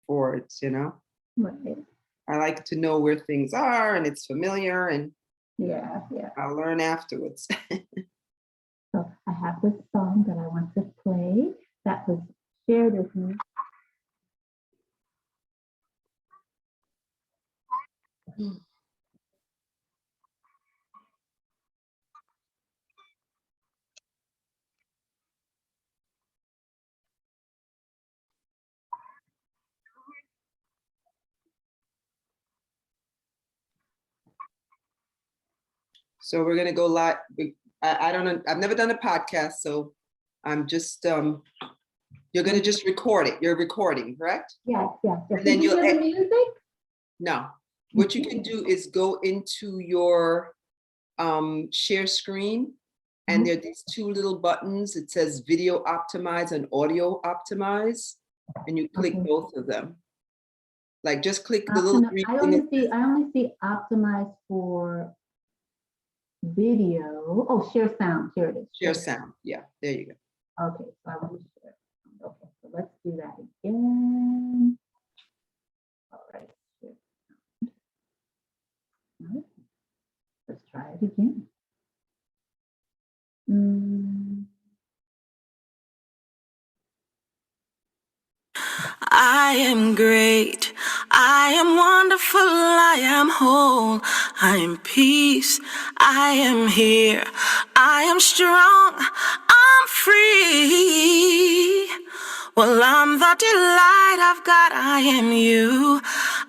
for it, you know? Right. I like to know where things are and it's familiar and Yeah, yeah. I'll learn afterwards. So I have this song that I want to play that was shared with me. So we're gonna go live. I don't know, I've never done a podcast, so I'm just, you're gonna just record it. You're recording, correct? Yes, yes, yes. And then Did you you'll hear the music? No, what you can do is go into your share screen, and there are these two little buttons. It says video optimize and audio optimize, and you click both of them. Like just click the little green I thing. only see optimized for video. Oh, share sound. Here it is. Share sound. Yeah, there you go. Okay, so I want to share. Okay, so let's do that again. All right. Let's try it again. I am great. I am wonderful. I am whole. I am peace. I am here. I am strong. I'm free. Well, I'm the delight of God. I am you.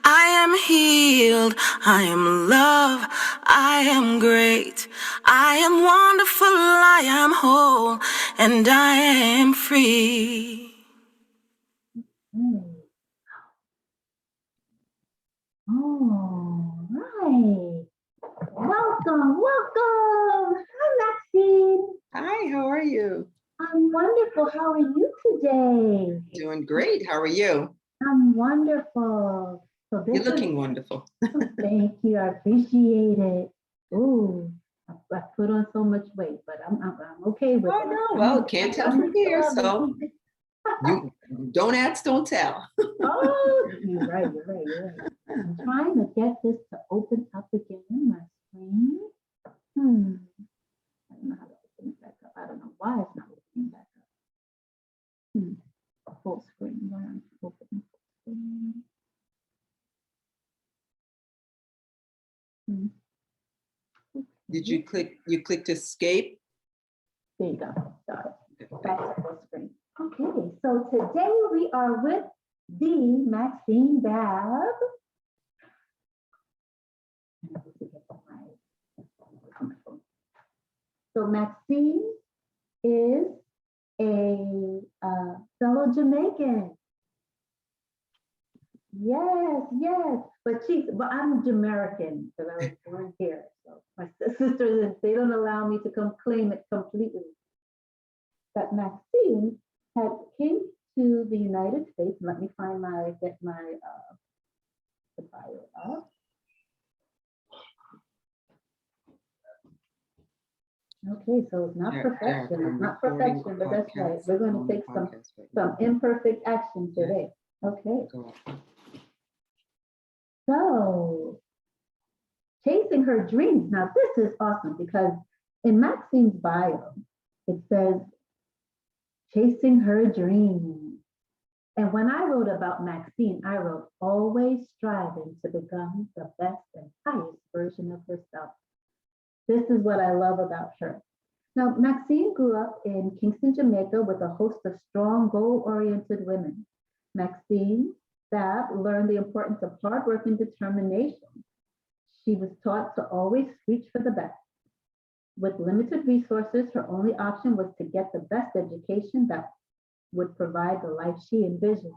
I am healed. I am love. I am great. I am wonderful. I am whole. And I am free. All right. Welcome, welcome. Hi, Maxine. Hi, how are you? I'm wonderful. How are you today? Doing great. How are you? I'm wonderful. So You're looking wonderful. Thank you. I appreciate it. Ooh, I put on so much weight, but I'm okay with it. Oh no, well, can't tell from here, so you don't ask, don't tell. Oh, you're right. I'm trying to get this to open up again in my screen. I don't know how to open it back up. I don't know why it's not opening back up. Full screen. Why aren't you opening full screen? Did you clicked escape? There you go. Got it. Back to full screen. Okay, so today we are with the Maxine Bab. So Maxine is a fellow Jamaican. Yes, but I'm Jamaican because I was born here. So my sisters, they don't allow me to come claim it completely. But Maxine came to the United States. Let me get my the bio up. Okay, so it's not perfection. It's not perfection, but that's right. We're going to take some imperfect action today. Okay. So, chasing her dreams. Now, this is awesome because in Maxine's bio, it says, chasing her dreams. And when I wrote about Maxine, I wrote, always striving to become the best and highest version of herself. This is what I love about her. Now, Maxine grew up in Kingston, Jamaica with a host of strong, goal-oriented women. Maxine Bab learned the importance of hard work and determination. She was taught to always reach for the best. With limited resources, her only option was to get the best education that would provide the life she envisioned.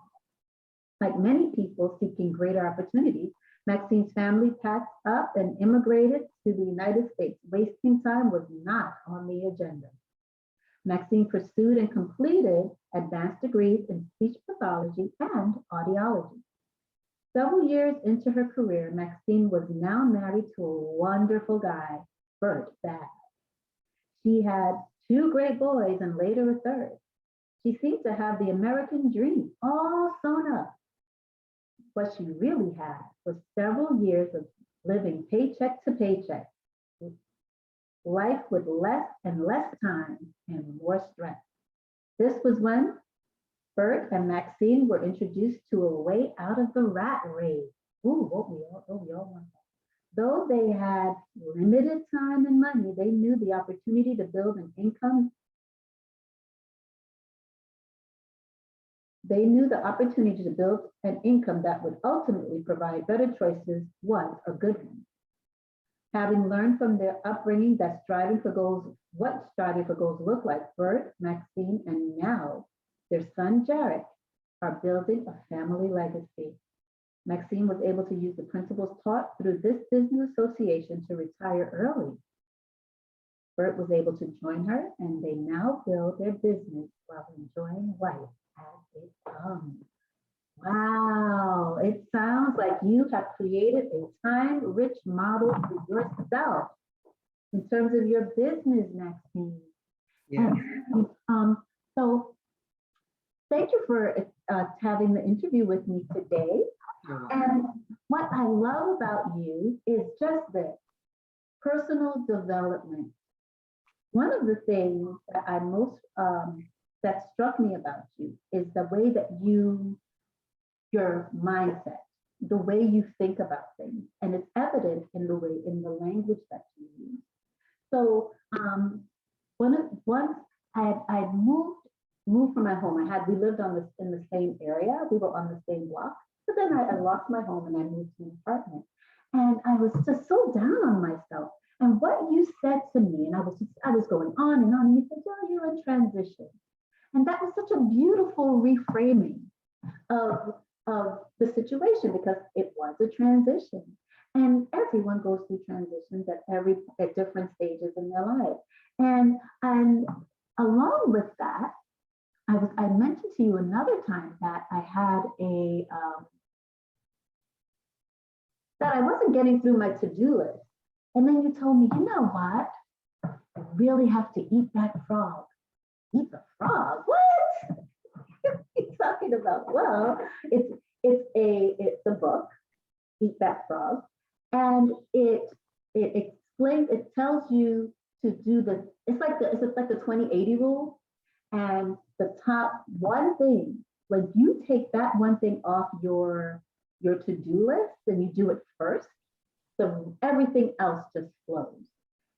Like many people seeking greater opportunities, Maxine's family packed up and immigrated to the United States. Wasting time was not on the agenda. Maxine pursued and completed advanced degrees in speech pathology and audiology. Several years into her career, Maxine was now married to a wonderful guy, Bert Bab. She had 2 great boys and later a third. She seemed to have the American dream all sewn up. what she really had was several years of living paycheck to paycheck, life with less and less time and more stress. This was when Bert and Maxine were introduced to a way out of the rat race. Ooh, we all want that. Though they had limited time and money, they knew the opportunity to build an income. They knew the opportunity to build an income that would ultimately provide better choices was a good one. Having learned from their upbringing that striving for goals, what striving for goals look like, Bert, Maxine, and now their son Jarrett are building a family legacy. Maxine was able to use the principles taught through this business association to retire early. Bert was able to join her, and they now build their business while enjoying life as it comes. Wow, it sounds like you have created a time-rich model for yourself in terms of your business, Maxine. Yeah. And, so thank you for having the interview with me today. And what I love about you is just this, personal development. One of the things that I most, that struck me about you is the way that your mindset, the way you think about things, and it's evident in the way, in the language that you use. So once I moved from my home. We lived in the same area. We were on the same block. But then I lost my home and I moved to an apartment. And I was just so down on myself. And what you said to me, and I was going on, and you said, oh, you're in transition. And that was such a beautiful reframing of the situation, because it was a transition. And everyone goes through transitions at different stages in their life. And along with that, I mentioned to you another time that I had that I wasn't getting through my to-do list. And then you told me, you know what? I really have to eat that frog. Eat the frog? What? What are you talking about? Well, it's a book, Eat That Frog. And it explains, it tells you to do it's like the 20-80 rule. And the top one thing, when you take that one thing off your to-do list and you do it first, so everything else just flows.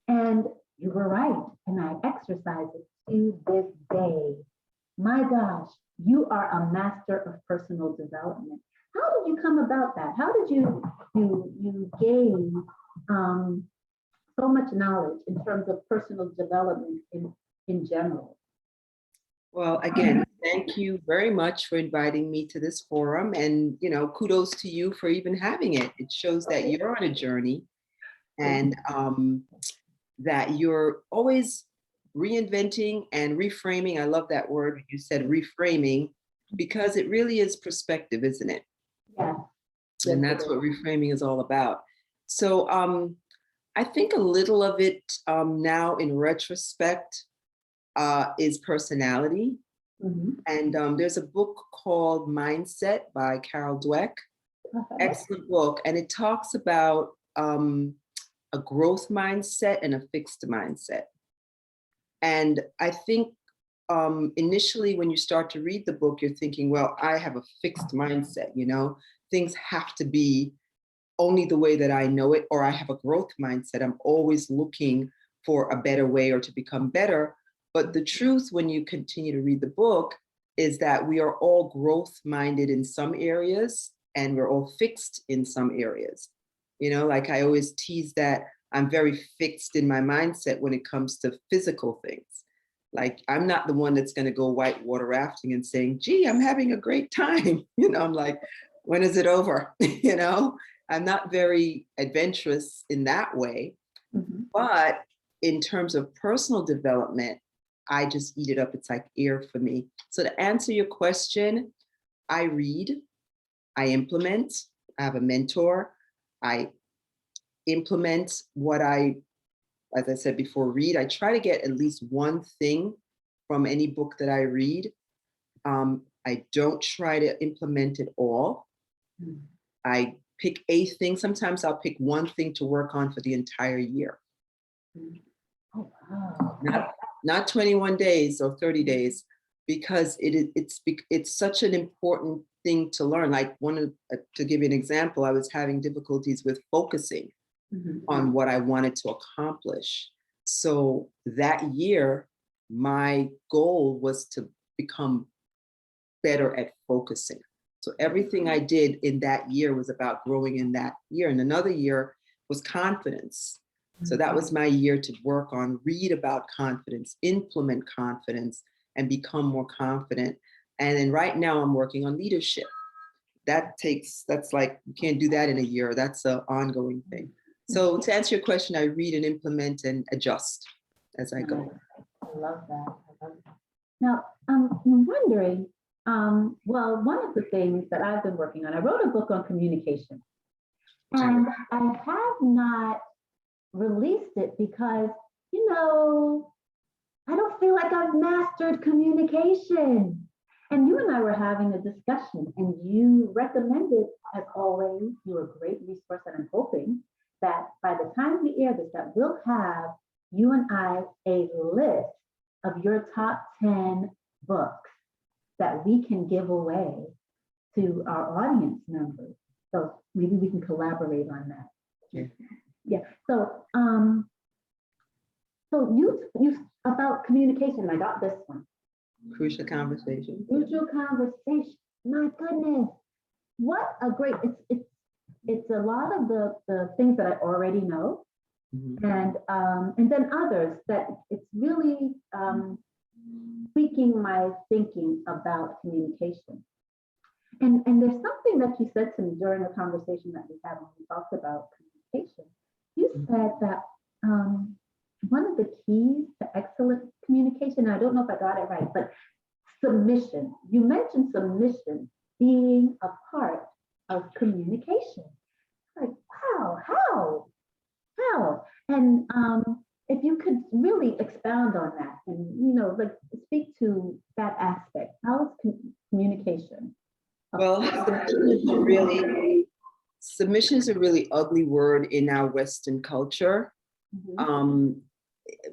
And you were right, and I exercise it to this day. My gosh, you are a master of personal development. How did you come about that? How did you gain so much knowledge in terms of personal development in general? Well, again, thank you very much for inviting me to this forum, and kudos to you for even having it. It shows that you're on a journey, and that you're always reinventing and reframing. I love that word you said, reframing, because it really is perspective, isn't it? Yeah. And that's what reframing is all about. So I think a little of it now in retrospect is personality. Mm-hmm. And there's a book called Mindset by Carol Dweck. Excellent book. And it talks about a growth mindset and a fixed mindset. And I think initially when you start to read the book, you're thinking, well, I have a fixed mindset, things have to be only the way that I know it, or I have a growth mindset. I'm always looking for a better way or to become better. But the truth, when you continue to read the book, is that we are all growth minded in some areas and we're all fixed in some areas. Like I always tease that I'm very fixed in my mindset when it comes to physical things. Like I'm not the one that's going to go whitewater rafting and saying, gee, I'm having a great time. I'm like, when is it over? I'm not very adventurous in that way. Mm-hmm. But in terms of personal development, I just eat it up. It's like air for me. So to answer your question, I read, I implement, I have a mentor, I implement what as I said before, read. I try to get at least one thing from any book that I read. I don't try to implement it all. Mm. I pick a thing. Sometimes I'll pick one thing to work on for the entire year. Mm. Oh, wow. Not 21 days or 30 days, because it's such an important thing to learn. Like to give you an example, I was having difficulties with focusing Mhm. on what I wanted to accomplish. So that year, my goal was to become better at focusing. So everything I did in that year was about growing in that year. And another year was confidence. So that was my year to work on, read about confidence, implement confidence, and become more confident. And then right now I'm working on leadership. That's like, you can't do that in a year. That's an ongoing thing. So to answer your question, I read and implement and adjust as I go. I love that. I love that. Now, I'm wondering, well, one of the things that I've been working on, I wrote a book on communication, and I have not released it because, you know, I don't feel like I've mastered communication. And you and I were having a discussion, and you recommended, as always, you're a great resource, and I'm hoping that by the time we air this, that we'll have, you and I, a list of your top 10 books that we can give away to our audience members. So maybe we can collaborate on that. Yeah. Yeah. So you about communication, I got this one. Crucial conversation. Crucial conversation. My goodness. What a great, it's a lot of the things that I already know. Mm-hmm. And then others that it's really tweaking my thinking about communication. And there's something that you said to me during a conversation that we had when we talked about communication. You said that one of the keys to excellent communication, I don't know if I got it right, but submission. You mentioned submission being a part of communication. Like, wow, how? And if you could really expound on that and, you know, like speak to that aspect. How is communication? Well, submission is a really ugly word in our Western culture,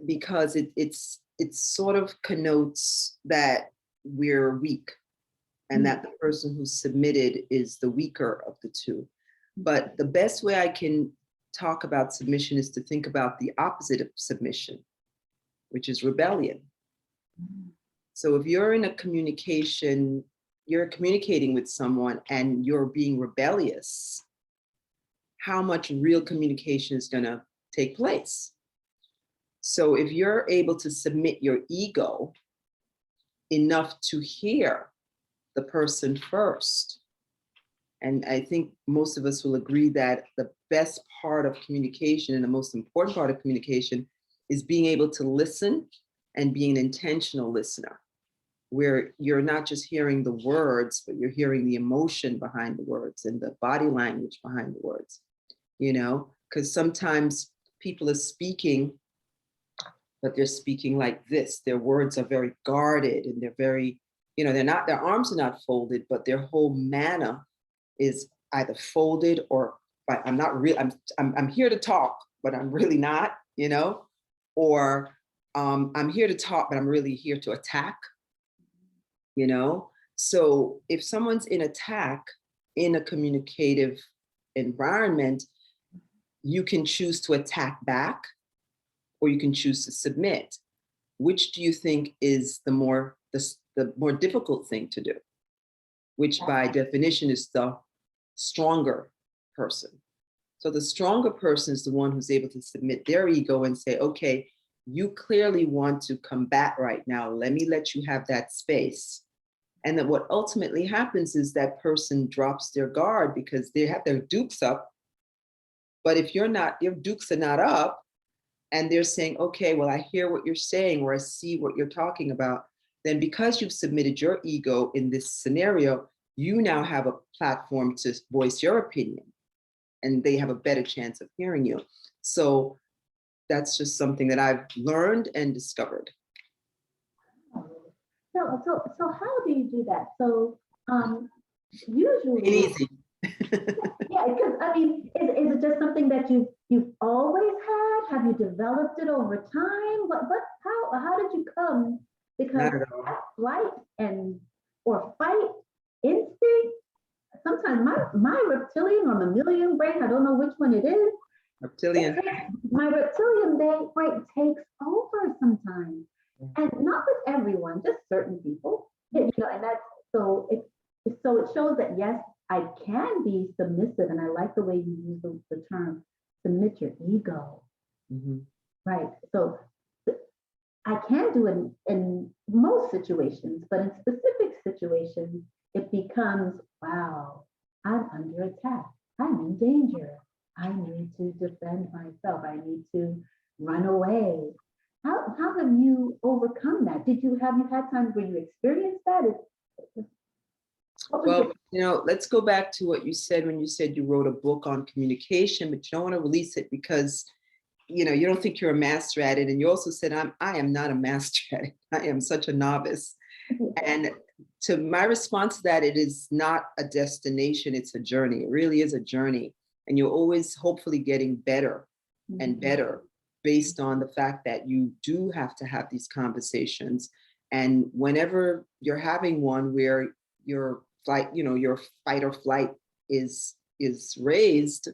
because it sort of connotes that we're weak and that the person who submitted is the weaker of the two. But the best way I can talk about submission is to think about the opposite of submission, which is rebellion. So if you're in a communication, you're communicating with someone and you're being rebellious, how much real communication is going to take place? So if you're able to submit your ego enough to hear the person first, and I think most of us will agree that the best part of communication and the most important part of communication is being able to listen and being an intentional listener, where you're not just hearing the words, but you're hearing the emotion behind the words and the body language behind the words, you know, because sometimes people are speaking, but they're speaking like this. Their words are very guarded and they're very, you know, their arms are not folded, but their whole manner is either folded or I'm not real. I'm here to talk, but I'm really not, you know, or I'm here to talk, but I'm really here to attack, you know. So if someone's in attack in a communicative environment, you can choose to attack back, or you can choose to submit. Which do you think is the more difficult thing to do? Which by definition is the stronger person. So the stronger person is the one who's able to submit their ego and say, okay, you clearly want to combat right now. Let me let you have that space. And then what ultimately happens is that person drops their guard because they have their dukes up. But if your dukes are not up and they're saying, okay, well, I hear what you're saying, or I see what you're talking about, then because you've submitted your ego in this scenario, you now have a platform to voice your opinion and they have a better chance of hearing you. So that's just something that I've learned and discovered. So how do you do that? So usually Easy. Yeah, because I mean, is it just something that you've always had? Have you developed it over time? How did you come? Because Not at all. flight and or fight instinct. Sometimes my reptilian or mammalian brain, I don't know which one it is. Reptilian. My reptilian brain takes over sometimes, and not with everyone, just certain people. You know, and that's so it shows that yes, I can be submissive, and I like the way you use the term submit your ego. Mhm. Right. So I can do it in most situations, but in specific situations, it becomes, wow, I'm under attack. I'm in danger. I need to defend myself. I need to run away. How have you overcome that? Have you had times where you experienced that? Well, let's go back to what you said when you said you wrote a book on communication, but you don't want to release it because you don't think you're a master at it. And you also said, I am not a master at it. I am such a novice. And to my response to that, it is not a destination, it's a journey. It really is a journey. And you're always hopefully getting better and better based on the fact that you do have to have these conversations. And whenever you're having one where your your fight or flight is raised,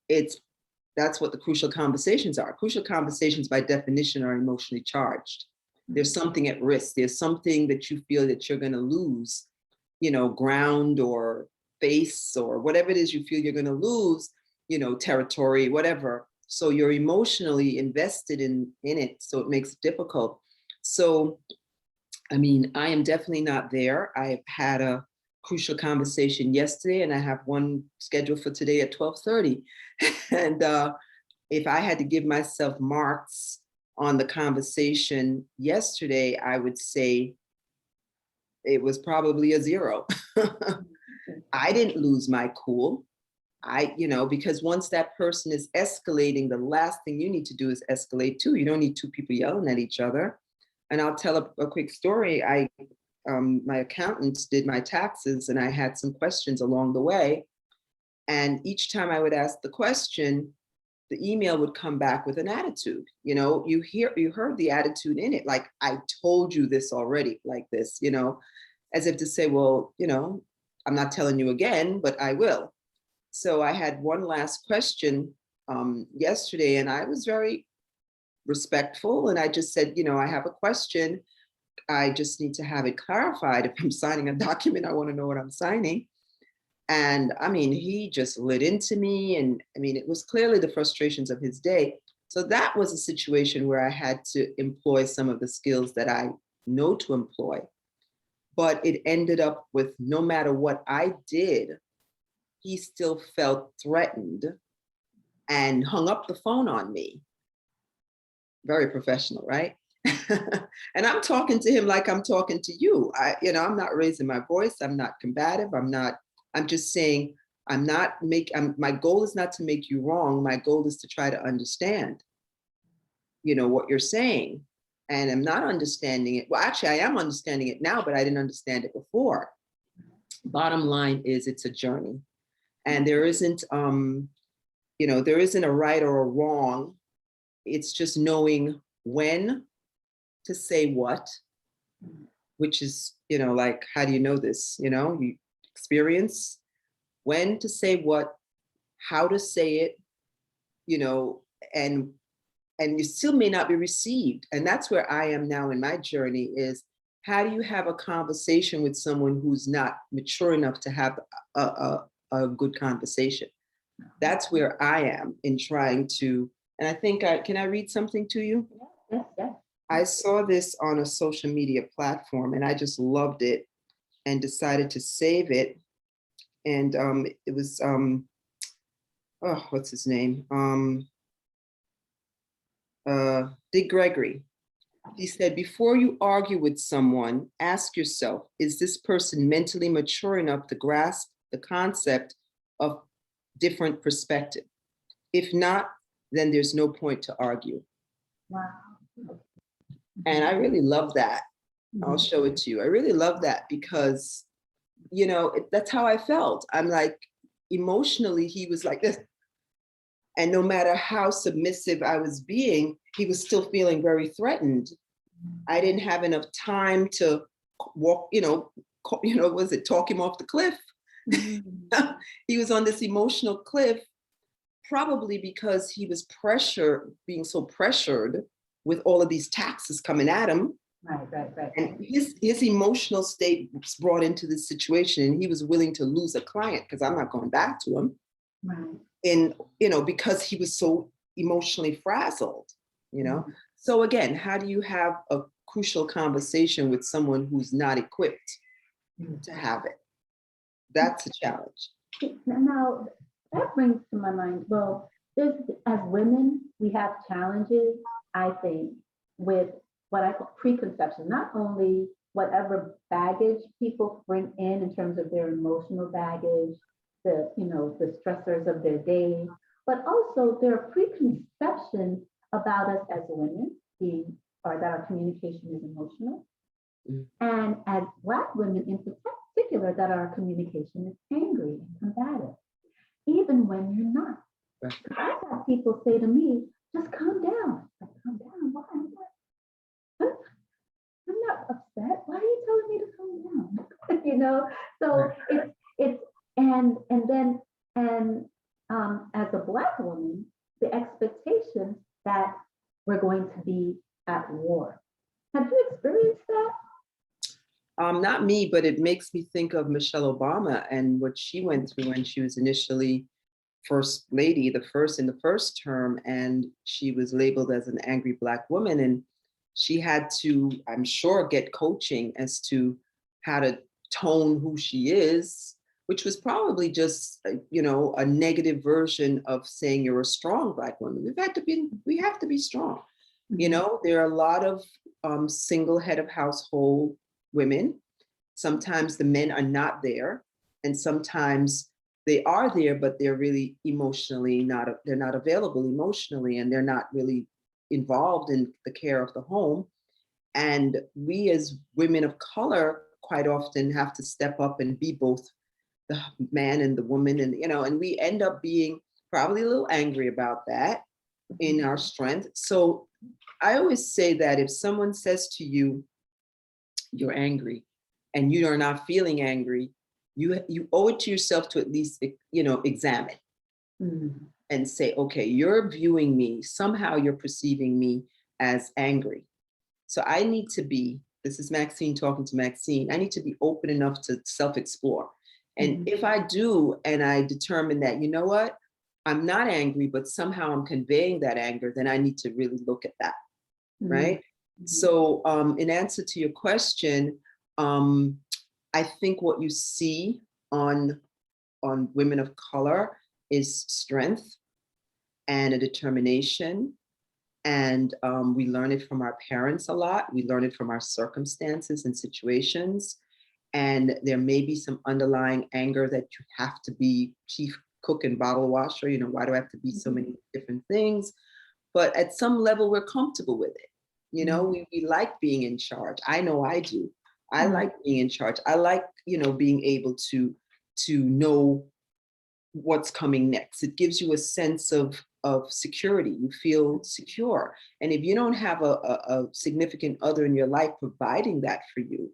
that's what the crucial conversations are. Crucial conversations by definition are emotionally charged. There's something at risk. There's something that you feel that you're going to lose, ground or face or whatever it is you feel you're going to lose, territory, whatever. So you're emotionally invested in it. So it makes it difficult. So, I mean, I am definitely not there. I've had a crucial conversation yesterday, and I have one scheduled for today at 12:30. And if I had to give myself marks on the conversation yesterday, I would say it was probably a 0. I didn't lose my cool. Because once that person is escalating, the last thing you need to do is escalate too. You don't need two people yelling at each other. And I'll tell a quick story. My accountants did my taxes, and I had some questions along the way. And each time I would ask the question, the email would come back with an attitude. You heard the attitude in it, like, I told you this already, like this, as if to say, well, I'm not telling you again, but I will. So I had one last question yesterday, and I was very respectful. And I just said, I have a question. I just need to have it clarified. If I'm signing a document, I want to know what I'm signing. And I mean, he just lit into me. And I mean, it was clearly the frustrations of his day. So that was a situation where I had to employ some of the skills that I know to employ. But it ended up with, no matter what I did, he still felt threatened and hung up the phone on me. Very professional, right? And I'm talking to him like I'm talking to you. I'm not raising my voice. I'm not combative. I'm just saying, my goal is not to make you wrong. My goal is to try to understand, what you're saying. And I'm not understanding it. Well, actually, I am understanding it now, but I didn't understand it before. Bottom line is, it's a journey. And there isn't a right or a wrong. It's just knowing when to say what, which is, like, how do you know this? You experience when to say what, how to say it, and you still may not be received. And that's where I am now in my journey, is how do you have a conversation with someone who's not mature enough to have a good conversation? That's where I am in trying to, and I think can I read something to you? Yes, yes. I saw this on a social media platform, and I just loved it and decided to save it. And it was, what's his name? Dick Gregory. He said, before you argue with someone, ask yourself, is this person mentally mature enough to grasp the concept of different perspective? If not, then there's no point to argue. Wow. And I really love that. I'll show it to you. I really love that because, that's how I felt. I'm like, emotionally, he was like this. And no matter how submissive I was being, he was still feeling very threatened. I didn't have enough time to walk, was it talk him off the cliff? He was on this emotional cliff, probably because he was being so pressured with all of these taxes coming at him. Right. And his emotional state was brought into this situation, and he was willing to lose a client because I'm not going back to him. Right. And, because he was so emotionally frazzled, So again, how do you have a crucial conversation with someone who's not equipped to have it? That's a challenge. Now, that brings to my mind, well, as women, we have challenges, I think, with what I call preconception, not only whatever baggage people bring in terms of their emotional baggage, the stressors of their day, but also there are preconceptions about us as women, or that our communication is emotional. And as Black women in particular, that our communication is angry and combative, even when you're not. Right. I've had people say to me, just calm down. Like, calm down, why? I'm not upset. Why are you telling me to calm down? So right. it's as a Black woman, the expectation that we're going to be at war. Have you experienced that? Not me, but it makes me think of Michelle Obama and what she went through when she was initially first lady, in the first term, and she was labeled as an angry Black woman. And she had to, I'm sure, get coaching as to how to tone who she is, which was probably just, a negative version of saying you're a strong Black woman. We have to be strong. There are a lot of single head of household women. Sometimes the men are not there, and sometimes they are there, but they're really emotionally they're not available emotionally, and they're not really involved in the care of the home. And we as women of color quite often have to step up and be both the man and the woman, and we end up being probably a little angry about that in our strength. So I always say that if someone says to you, you're angry, and you are not feeling angry, you owe it to yourself to at least, examine and say, okay, you're viewing me, somehow you're perceiving me as angry. So I need to be, this is Maxine talking to Maxine, I need to be open enough to self-explore. And if I do, and I determine that, you know what, I'm not angry, but somehow I'm conveying that anger, then I need to really look at that, right? So in answer to your question, I think what you see on women of color is strength and a determination. And we learn it from our parents a lot. We learn it from our circumstances and situations. And there may be some underlying anger that you have to be chief cook and bottle washer. Why do I have to be so many different things? But at some level, we're comfortable with it. We like being in charge. I know I do. I like being in charge. I like, being able to know what's coming next. It gives you a sense of security. You feel secure. And if you don't have a significant other in your life providing that for you,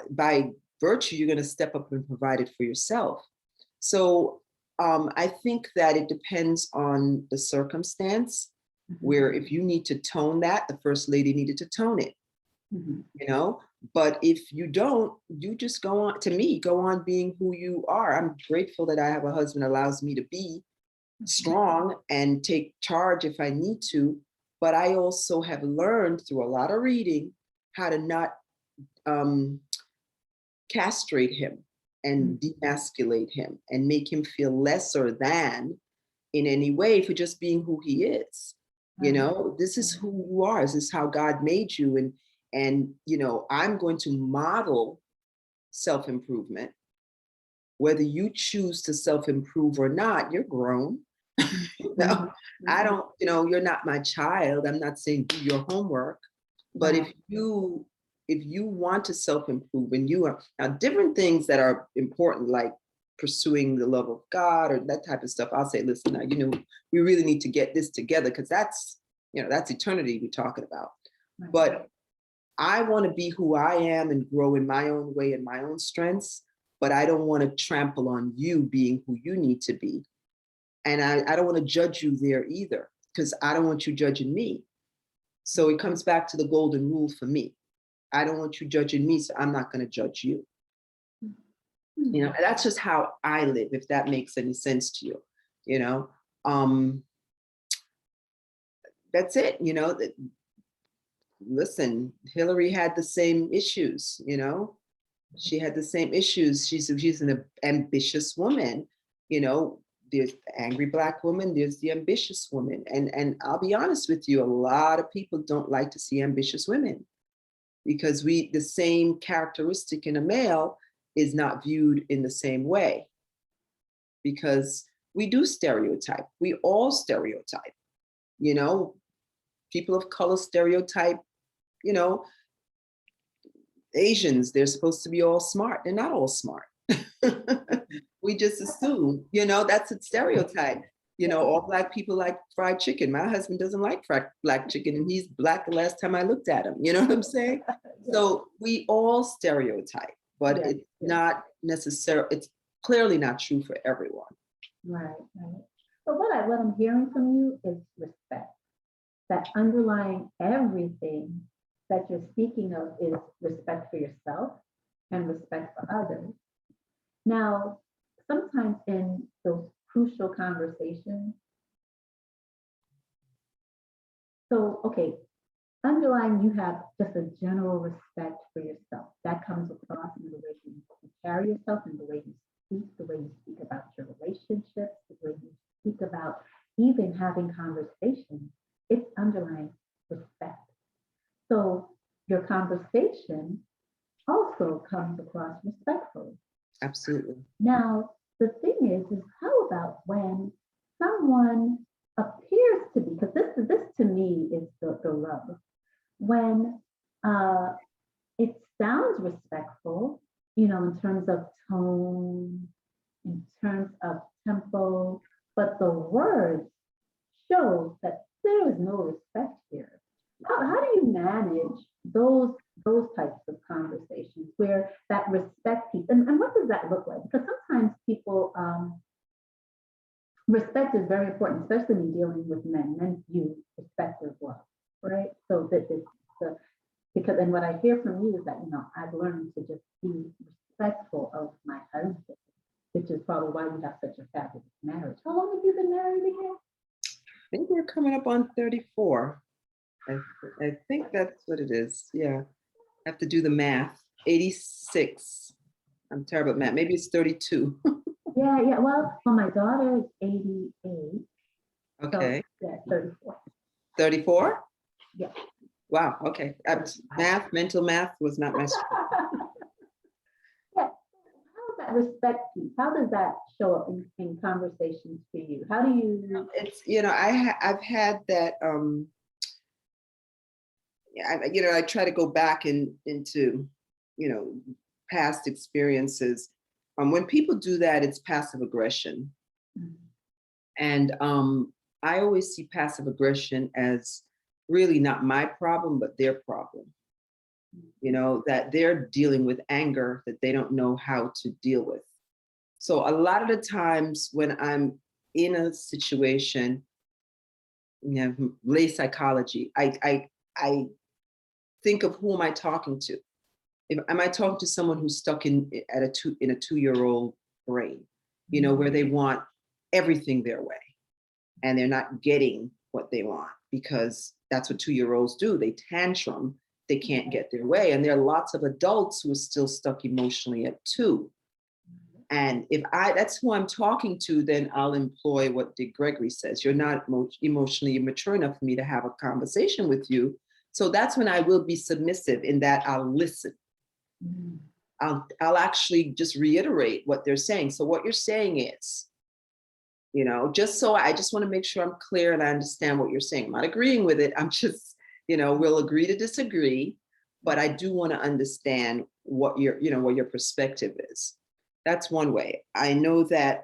by virtue, you're going to step up and provide it for yourself. So I think that it depends on the circumstance, where if you need to tone that, the first lady needed to tone it, but if you don't, you just go on being who you are. I'm grateful that I have a husband that allows me to be strong and take charge if I need to. But I also have learned through a lot of reading how to not castrate him and demasculate him and make him feel lesser than in any way for just being who he is. This is who you are. This is how God made you. And I'm going to model self-improvement. Whether you choose to self-improve or not, you're grown. I don't, you're not my child. I'm not saying do your homework, but if you want to self-improve, and you are now different things that are important, like pursuing the love of God or that type of stuff, I'll say, listen, now, we really need to get this together, because that's eternity we're talking about. Right. But I want to be who I am and grow in my own way and my own strengths, but I don't want to trample on you being who you need to be. And I don't want to judge you there either, because I don't want you judging me. So it comes back to the golden rule for me. I don't want you judging me, so I'm not going to judge you. And that's just how I live, if that makes any sense to you. That's it. Listen, Hillary had the same issues. She had the same issues. She's an ambitious woman. There's the angry Black woman, there's the ambitious woman. And I'll be honest with you, a lot of people don't like to see ambitious women, because the same characteristic in a male is not viewed in the same way, because we do stereotype. We all stereotype. People of color stereotype, Asians, they're supposed to be all smart. They're not all smart. We just assume, that's a stereotype. All Black people like fried chicken. My husband doesn't like fried black chicken, and he's Black the last time I looked at him. You know what I'm saying? So we all stereotype, but it's not necessary. It's clearly not true for everyone. Right. But what I'm hearing from you is respect. That underlying everything that you're speaking of is respect for yourself and respect for others. Now, sometimes in those crucial conversations, underlying, you have just a general respect for yourself. That comes across in the way you carry yourself, in the way you speak about your relationships, the way you speak about even having conversations. It's underlying respect. So your conversation also comes across respectfully. Absolutely. Now, the thing is how about when someone appears to be, because this to me is the rub, when it sounds respectful, in terms of tone, in terms of tempo, but the words show that there is no respect here. How do you manage those types of conversations where that respect piece, and what does that look like? Because sometimes people, respect is very important, especially when dealing with men. Men view respect as well, right? So because what I hear from you is that, I've learned to just be respectful of my husband, which is probably why we have such a fabulous marriage. How long have you been married again? I think we're coming up on 34. I think that's what it is. Yeah. I have to do the math. 86. I'm terrible at math. Maybe it's 32. Yeah. Well, my daughter is 88. Okay. So, yeah, 34. 34? Yeah. Wow. Okay. Mental math was not my strength. Yeah. How is that respect piece? How does that show up in conversations for you? How do you? It's, I've had that, I try to go back into, past experiences. When people do that, it's passive aggression. Mm-hmm. And I always see passive aggression as really not my problem, but their problem. That they're dealing with anger that they don't know how to deal with. So a lot of the times when I'm in a situation, lay psychology, I think of who am I talking to? Am I talking to someone who's stuck in a 2-year-old brain, where they want everything their way and they're not getting what they want, because that's what 2-year-olds do. They tantrum, they can't get their way. And there are lots of adults who are still stuck emotionally at 2. And if that's who I'm talking to, then I'll employ what Dick Gregory says. You're not emotionally mature enough for me to have a conversation with you. So that's when I will be submissive, in that I'll listen. Mm. I'll actually just reiterate what they're saying. So what you're saying is, I just want to make sure I'm clear and I understand what you're saying. I'm not agreeing with it. I'm just, we'll agree to disagree, but I do want to understand what your perspective is. That's one way. I know that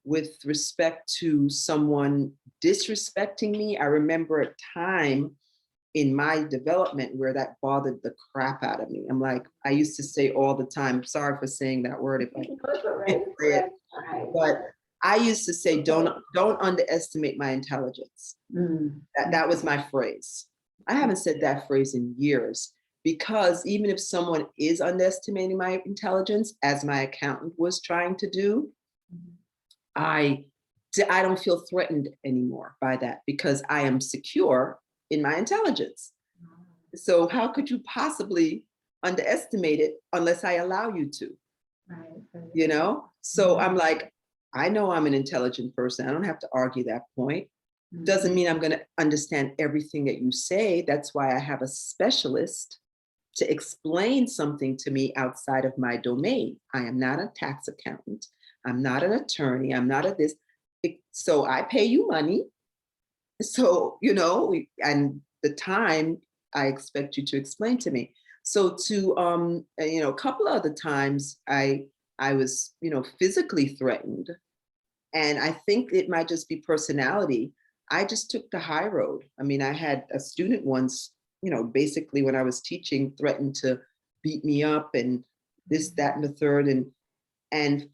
with respect to someone disrespecting me, I remember a time in my development where that bothered the crap out of me. I'm like, I used to say all the time, sorry for saying that word if I can't say it, but I used to say, don't underestimate my intelligence. That was my phrase. I haven't said that phrase in years, because even if someone is underestimating my intelligence, as my accountant was trying to do, I don't feel threatened anymore by that, because I am secure in my intelligence. So how could you possibly underestimate it unless I allow you to? You know? So I'm like, I know I'm an intelligent person. I don't have to argue that point. Doesn't mean I'm going to understand everything that you say. That's why I have a specialist to explain something to me outside of my domain. I am not a tax accountant. I'm not an attorney. I'm not a this. So I pay you money. So, you know, and the time I expect you to explain to me. So to, you know, a couple of other times I was, you know, physically threatened. And I think it might just be personality. I just took the high road. I mean, I had a student once, you know, basically when I was teaching, threatened to beat me up and this, that, and the third. And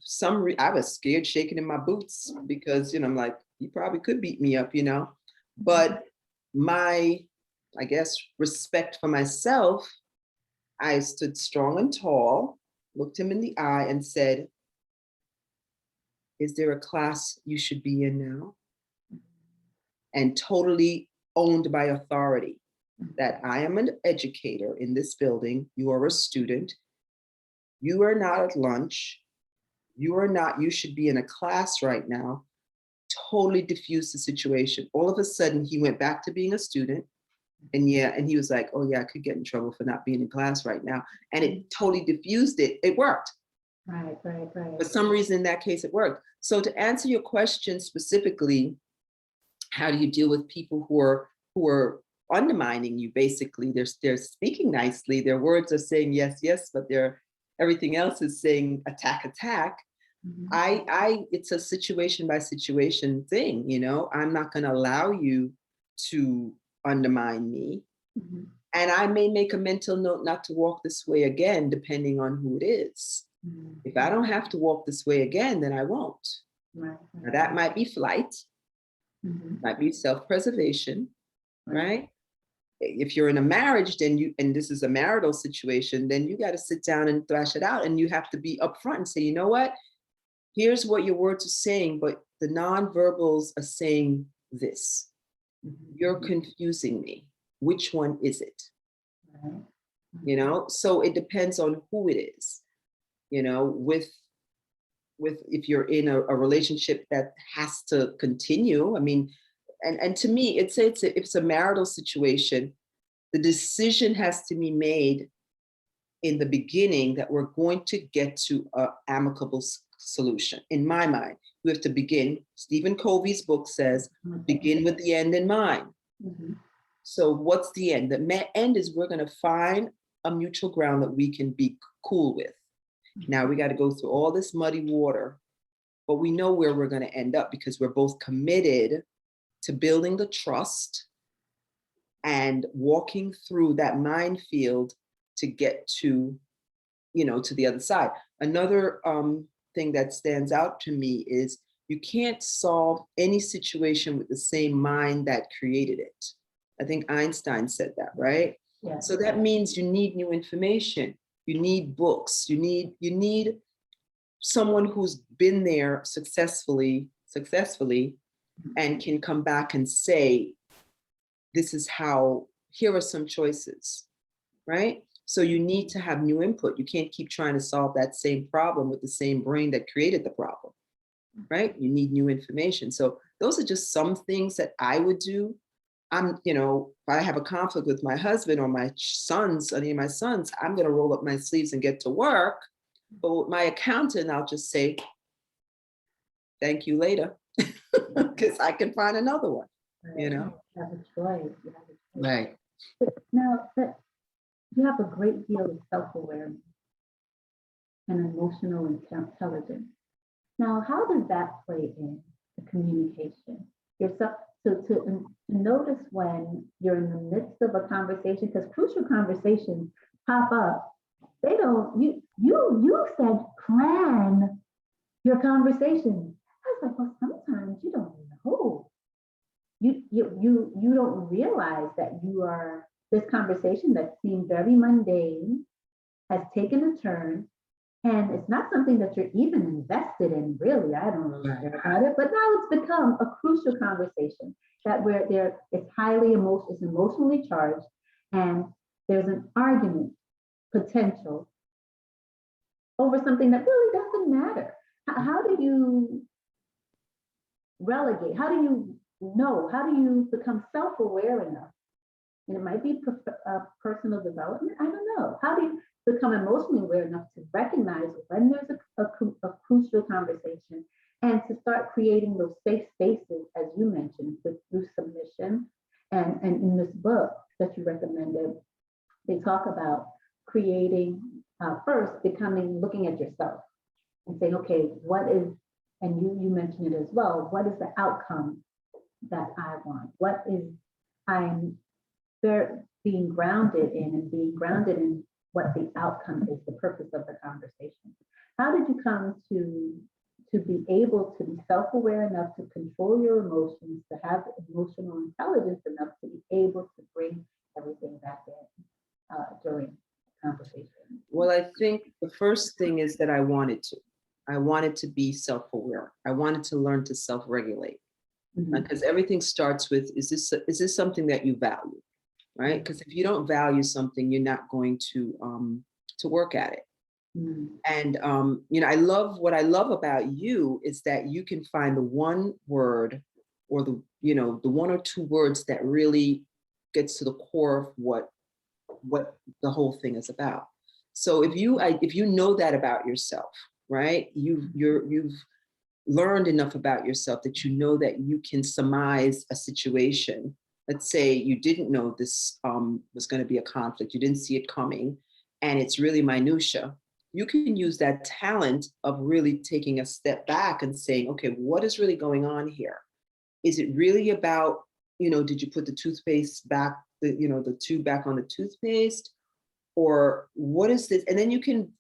I was scared, shaking in my boots, because, you know, I'm like, you probably could beat me up, you know. But my, I guess, respect for myself, I stood strong and tall, looked him in the eye and said, is there a class you should be in now? And totally owned by authority that I am an educator in this building. You are a student. You are not at lunch. You should be in a class right now. Totally diffused the situation. All of a sudden, he went back to being a student. And he was like, oh yeah, I could get in trouble for not being in class right now. And it totally diffused it. It worked. Right. For some reason, in that case, it worked. So to answer your question specifically, how do you deal with people who are undermining you? Basically, they're speaking nicely. Their words are saying yes, yes, but everything else is saying attack, attack. It's a situation by situation thing, you know. I'm not going to allow you to undermine me. And I may make a mental note not to walk this way again, depending on who it is. If I don't have to walk this way again, then I won't. Now, that might be flight, might be self-preservation, right? If you're in a marriage, and this is a marital situation, then you got to sit down and thrash it out. And you have to be upfront and say, you know what? Here's what your words are saying, but the nonverbals are saying this. You're confusing me. Which one is it? You know, so it depends on who it is. You know, with if you're in a relationship that has to continue, I mean, and to me, it's a marital situation. The decision has to be made in the beginning that we're going to get to an amicable solution. In my mind, we have to begin. Stephen Covey's book says, begin with the end in mind. So what's the end? The end is we're going to find a mutual ground that we can be cool with. Now we got to go through all this muddy water, but we know where we're going to end up because we're both committed to building the trust and walking through that minefield to get to, you know, to the other side. Another thing that stands out to me is you can't solve any situation with the same mind that created it. I think Einstein said that, right? Yeah. So that means you need new information. You need books. You need someone who's been there successfully, and can come back and say, this is how, here are some choices, right? So you need to have new input. You can't keep trying to solve that same problem with the same brain that created the problem, right? You need new information. So those are just some things that I would do. You know, if I have a conflict with my husband or my sons, any of my sons, I'm going to roll up my sleeves and get to work. But with my accountant, I'll just say, thank you later, because I can find another one, you know? You have a choice. Right. Now, you have a great deal of self-awareness. and emotional intelligence. Now, how does that play in the communication? So to notice when you're in the midst of a conversation, because crucial conversations pop up, they don't, you said plan your conversation. I was like, well, sometimes you don't know. You don't realize that this conversation that seemed very mundane has taken a turn, and it's not something that you're even invested in, really. I don't really care about it, but now it's become a crucial conversation that it's highly it's emotionally charged, and there's an argument potential over something that really doesn't matter. How do you relegate? How do you know? How do you become self-aware enough? And it might be personal development. I don't know. How do you become emotionally aware enough to recognize when there's a crucial conversation, and to start creating those safe spaces, as you mentioned, through submission. And in this book that you recommended, they talk about creating, first looking at yourself and saying, okay, what is, and you mentioned it as well, what is the outcome that I want? What is I'm being grounded in, and being grounded in what the outcome is, the purpose of the conversation. How did you come to be able to be self-aware enough to control your emotions, to have emotional intelligence enough to be able to bring everything back in during conversation? Well, I think the first thing is that I wanted to be self-aware. I wanted to learn to self-regulate, because everything starts with, is this something that you value, right? Because if you don't value something, you're not going to work at it. And what I love about you is that you can find the one word, or the one or two words that really gets to the core of what the whole thing is about. So if you know that about yourself, right? You've learned enough about yourself that you know that you can surmise a situation. Let's say you didn't know this was going to be a conflict, you didn't see it coming, and it's really minutia. You can use that talent of really taking a step back and saying, okay, what is really going on here? Is it really about, did you put the toothpaste back, the tube back on the toothpaste? Or what is this? And then you can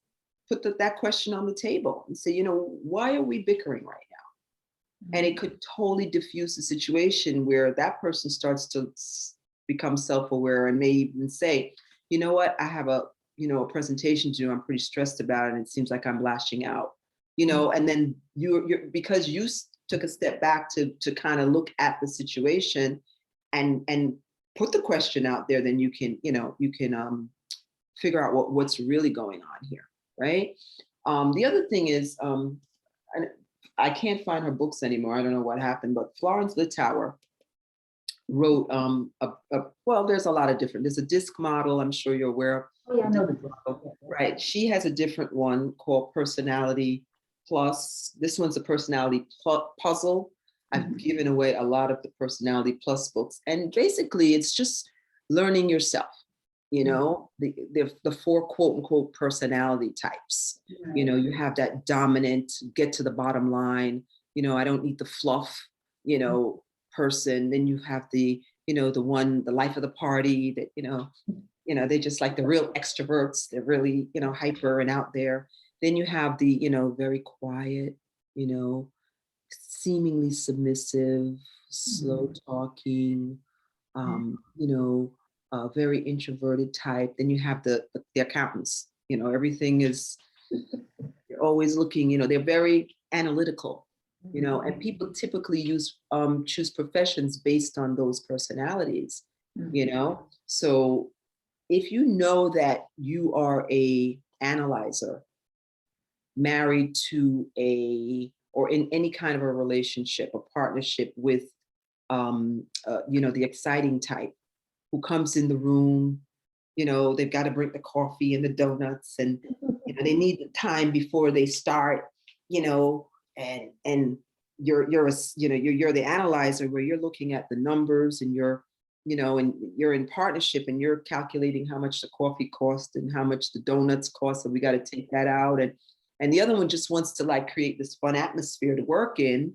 put that question on the table and say, why are we bickering right now? And it could totally diffuse the situation where that person starts to become self-aware and may even say, you know what, I have a presentation to do, I'm pretty stressed about it, and it seems like I'm lashing out, and then you're because you took a step back to kind of look at the situation and put the question out there, then you can figure out what's really going on here, right? The other thing is, I can't find her books anymore. I don't know what happened, but Florence Littauer wrote well, there's a lot of different, there's a disc model, I'm sure you're aware of. Oh yeah, I know the book. Right, she has a different one called Personality Plus. This one's a Personality Puzzle. I've given away a lot of the Personality Plus books, and basically it's just learning yourself, the four quote unquote personality types. Right. You have that dominant, get to the bottom line, I don't need the fluff, person. Then you have the life of the party that, they just like the real extroverts. They're really, hyper and out there. Then you have the, very quiet, seemingly submissive, slow talking, very introverted type. Then you have the accountants, everything is, you're always looking, they're very analytical, and people typically choose professions based on those personalities, So if you know that you are a analyzer, married to or in any kind of a relationship, a partnership with, the exciting type who comes in the room, they've got to bring the coffee and the donuts, and, they need the time before they start, and you're the analyzer, where you're looking at the numbers, and and you're in partnership, and you're calculating how much the coffee cost and how much the donuts cost, so we got to take that out, and and the other one just wants to like create this fun atmosphere to work in,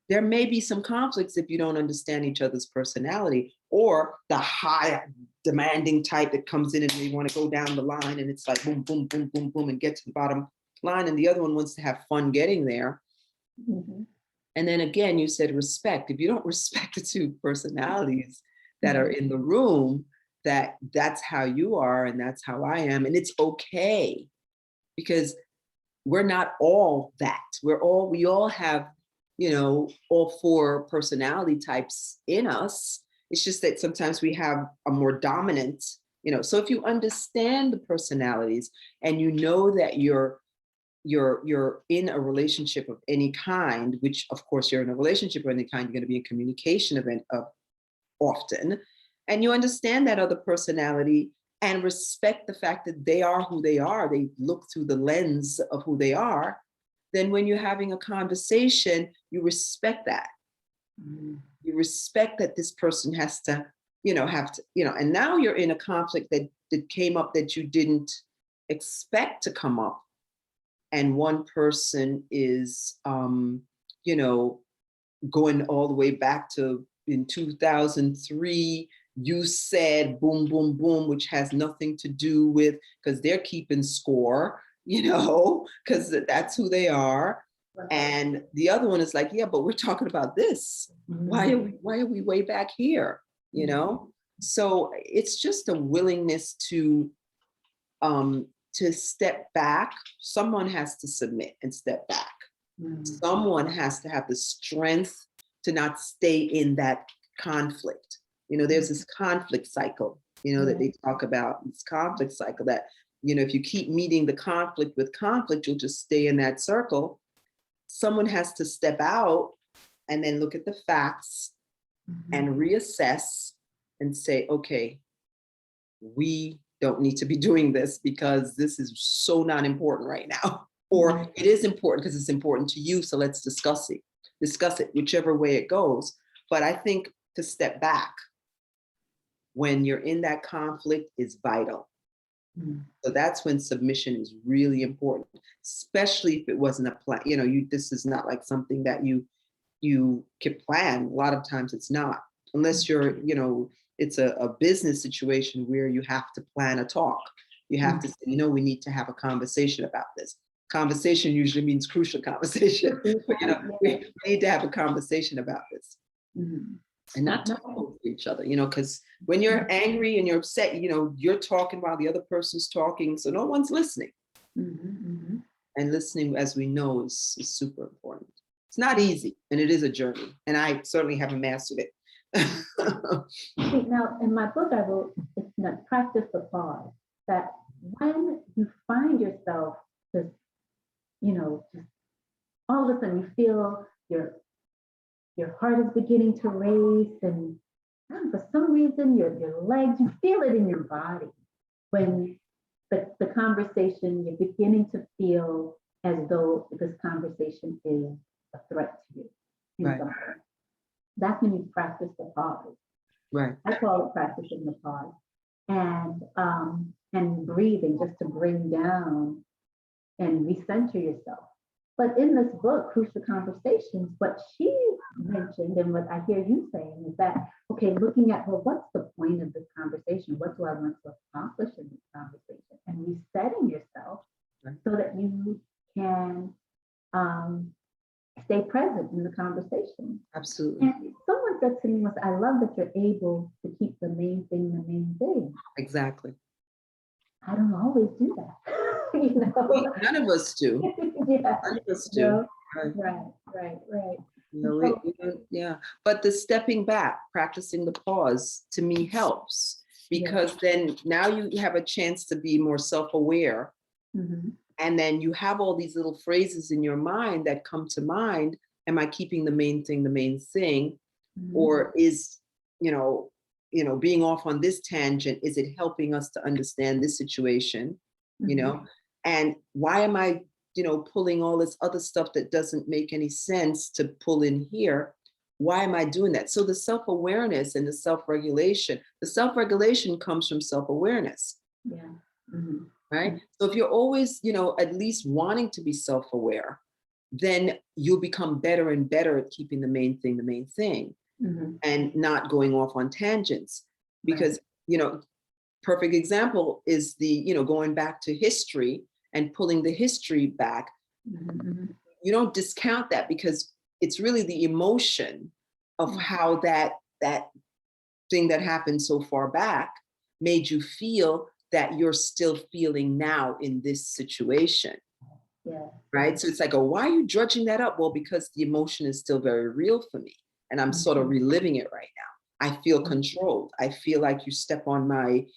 there may be some conflicts if you don't understand each other's personality, or the high demanding type that comes in and they want to go down the line and it's like boom, boom, boom, boom, boom, and get to the bottom line. And the other one wants to have fun getting there. And then again, you said respect. If you don't respect the two personalities that are in the room, that's how you are and that's how I am. And it's okay, because we're not all that. We all have, all four personality types in us. It's just that sometimes we have a more dominant, so if you understand the personalities and you know that you're in a relationship of any kind, which of course you're in a relationship of any kind, you're going to be in communication of often, and you understand that other personality and respect the fact that they are who they are, they look through the lens of who they are, then when you're having a conversation, you respect that. You respect that this person has to, and now you're in a conflict that came up that you didn't expect to come up. And one person is, going all the way back to in 2003, you said boom, boom, boom, which has nothing to do with, because they're keeping score, because that's who they are. And the other one is like, yeah, but we're talking about this. Why are we way back here? So it's just a willingness to step back. Someone has to submit and step back. Someone has to have the strength to not stay in that conflict. There's this conflict cycle, that they talk about, this conflict cycle that, if you keep meeting the conflict with conflict, you'll just stay in that circle. Someone has to step out and then look at the facts and reassess and say, okay, we don't need to be doing this because this is so not important right now. Or it is important because it's important to you, so let's discuss it, whichever way it goes. But I think to step back when you're in that conflict is vital. So that's when submission is really important, especially if it wasn't a plan. This is not like something that you can plan. A lot of times it's not, unless you're, it's a business situation where you have to plan a talk. You have to say, we need to have a conversation about this. Conversation usually means crucial conversation. But, we need to have a conversation about this. And not talk over each other, because when you're angry and you're upset, you're talking while the other person's talking. So no one's listening. And listening, as we know, is super important. It's not easy, and it is a journey. And I certainly haven't mastered it. Now, in my book, I wrote, it's not practice the pause, that when you find yourself just, just all of a sudden you feel your heart is beginning to race, and for some reason your legs, you feel it in your body. When the conversation, you're beginning to feel as though this conversation is a threat to you. Right. That's when you practice the pause. Right. I call it practicing the pause. And breathing, just to bring down and recenter yourself. But in this book, Crucial Conversations, what she mentioned and what I hear you saying is that, okay, looking at, well, what's the point of this conversation? What do I want to accomplish in this conversation? And resetting yourself so that you can stay present in the conversation. Absolutely. And someone said to me once, I love that you're able to keep the main thing the main thing. Exactly. I don't always do that. None of us do. Yeah. None of us do. Right. Yeah. But the stepping back, practicing the pause, to me helps, because then now you have a chance to be more self-aware. And then you have all these little phrases in your mind that come to mind. Am I keeping the main thing? Or is, being off on this tangent, is it helping us to understand this situation? And why am I, pulling all this other stuff that doesn't make any sense to pull in here? Why am I doing that? So the self-awareness and the self-regulation comes from self-awareness. right? So if you're always, at least wanting to be self-aware, then you'll become better and better at keeping the main thing Mhm. and not going off on tangents. Because, perfect example is going back to history and pulling the history back. Mhm. You don't discount that because it's really the emotion of how that thing that happened so far back made you feel that you're still feeling now in this situation. Yeah. Right. So it's like, oh, why are you drudging that up? Well, because the emotion is still very real for me. And I'm sort of reliving it right now. I feel controlled. I feel like you step on my,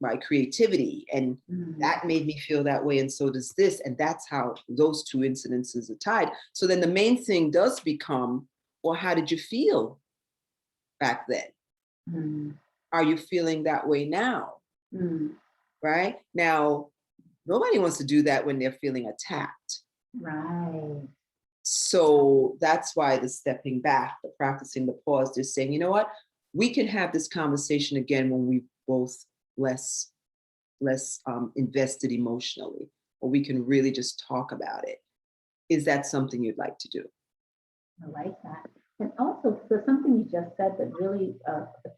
my creativity. And that made me feel that way. And so does this. And that's how those two incidences are tied. So then the main thing does become, well, how did you feel back then? Mhm. Are you feeling that way now? Mhm. Right now, nobody wants to do that when they're feeling attacked. Right. So that's why the stepping back, the practicing the pause, they're saying, you know what, we can have this conversation again when we both less invested emotionally, or we can really just talk about it. Is that something you'd like to do? I like that. And also, so something you just said that really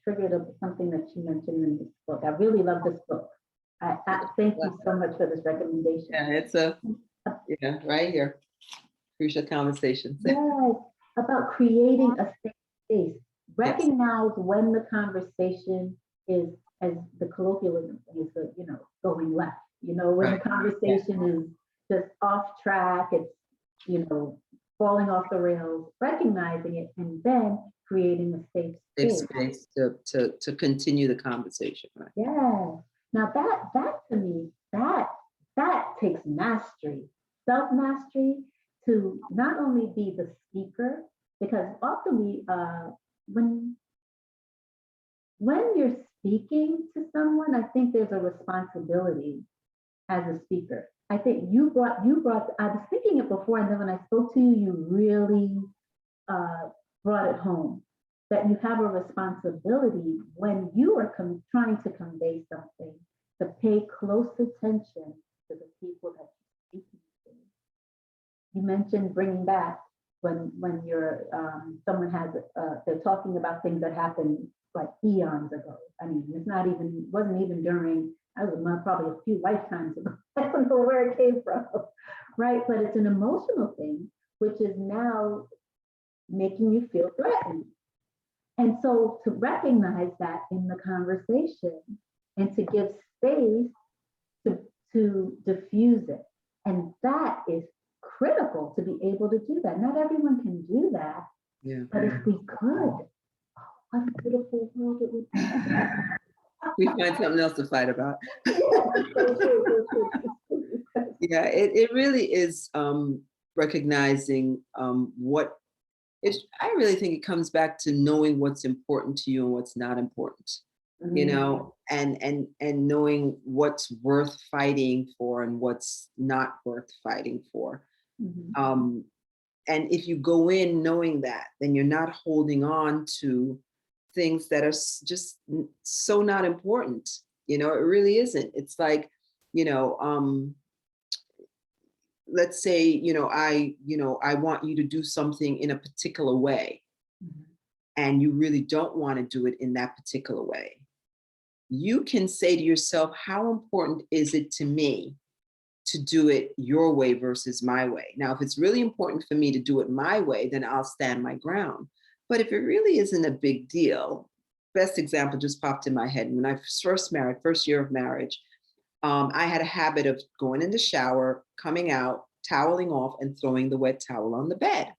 triggered something that you mentioned in this book. I really love this book. I thank you so much for this recommendation. Yeah, it's right here. Crucial Conversations. Yes, about creating a safe space. Recognize when the conversation is, as the colloquialism is, going left. When the conversation is just off track, it's, falling off the rails, recognizing it, and then creating a safe space. To continue the conversation. Right? Yes. Now that to me, that takes mastery, self-mastery, to not only be the speaker, because often when you're speaking to someone, I think there's a responsibility as a speaker. I think you brought, I was thinking it before, and then when I spoke to you, you really brought it home, that you have a responsibility when you are trying to convey something, to pay close attention to the people that you're speaking to. You mentioned bringing back when you're someone has they're talking about things that happened like eons ago. I mean, wasn't even during, I was probably a few lifetimes ago. I don't know where it came from, right? But it's an emotional thing, which is now making you feel threatened. And so to recognize that in the conversation and to give space to diffuse it. And that is critical to be able to do that. Not everyone can do that. Yeah. But if we could, what a beautiful world it would be. We find something else to fight about. Yeah, it really is recognizing what I really think it comes back to knowing what's important to you and what's not important, and knowing what's worth fighting for and what's not worth fighting for. And if you go in knowing that, then you're not holding on to things that are just so not important. It really isn't. It's like, let's say, I want you to do something in a particular way, and you really don't want to do it in that particular way. You can say to yourself, how important is it to me to do it your way versus my way? Now, if it's really important for me to do it my way, then I'll stand my ground. But if it really isn't a big deal, best example just popped in my head. When I was first year of marriage, I had a habit of going in the shower, coming out, toweling off, and throwing the wet towel on the bed.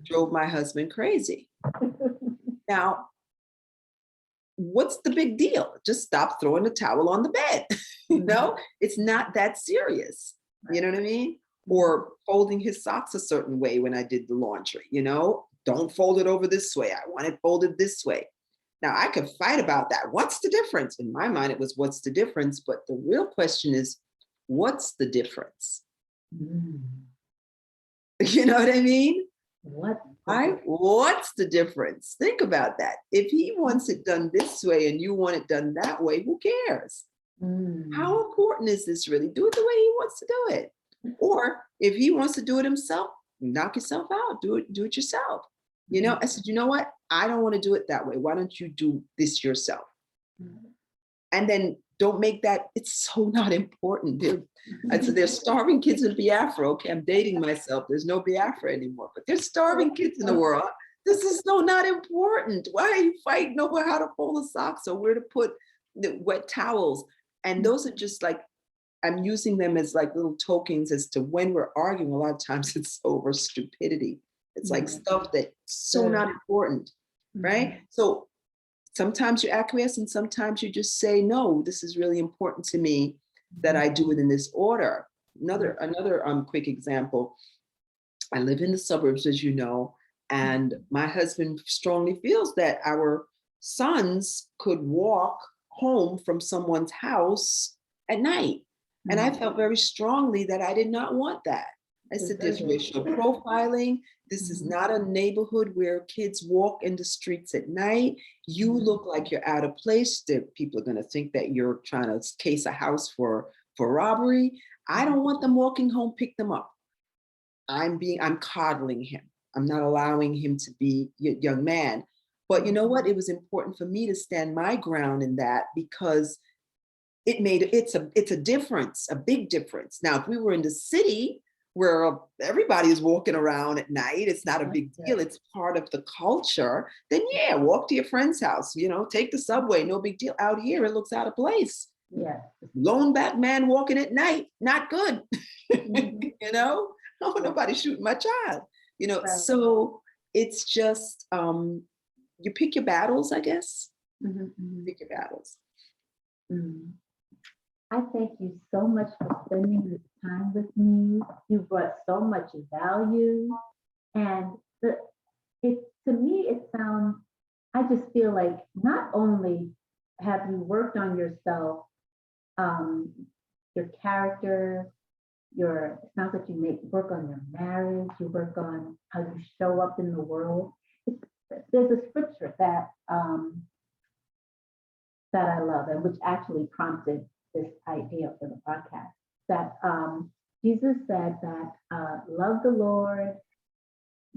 Drove my husband crazy. Now, what's the big deal? Just stop throwing the towel on the bed. It's not that serious. You know what I mean? Or folding his socks a certain way when I did the laundry, don't fold it over this way. I want it folded this way. Now, I could fight about that. What's the difference? In my mind, it was, what's the difference? But the real question is, what's the difference? You know what I mean? What's the difference? Think about that. If he wants it done this way and you want it done that way, who cares? How important is this really? Do it the way he wants to do it. Or if he wants to do it himself, knock yourself out. Do it yourself. You know, I said, you know what? I don't want to do it that way. Why don't you do this yourself? And then don't make that, it's so not important. I said, there's starving kids in Biafra. Okay, I'm dating myself. There's no Biafra anymore, but there's starving kids in the world. This is so not important. Why are you fighting over how to fold the socks or where to put the wet towels? And those are just like, I'm using them as like little tokens as to when we're arguing. A lot of times it's over stupidity. It's like stuff that's so not important, right? So sometimes you acquiesce and sometimes you just say, no, this is really important to me that I do it in this order. Another quick example. I live in the suburbs, as you know, and my husband strongly feels that our sons could walk home from someone's house at night. And I felt very strongly that I did not want that. I said, there's racial profiling. This is not a neighborhood where kids walk in the streets at night. You look like you're out of place. That people are going to think that you're trying to case a house for robbery. I don't want them walking home, pick them up. I'm coddling him. I'm not allowing him to be a young man. But you know what? It was important for me to stand my ground in that because it's a difference, a big difference. Now, if we were in the city where everybody is walking around at night, it's not a big deal. It's part of the culture. Then yeah, walk to your friend's house, you know, take the subway, no big deal. Out here, it looks out of place. Yeah. Lone back man walking at night, not good. You know, no, nobody shooting my child, you know, so it's just, you pick your battles, I guess. Pick your battles. I thank you so much for spending this time with me. You brought so much value. And to me, it sounds, I just feel like not only have you worked on yourself, your character, it sounds like you work on your marriage, you work on how you show up in the world. There's a scripture that I love and which actually prompted this idea for the podcast, that Jesus said that love the Lord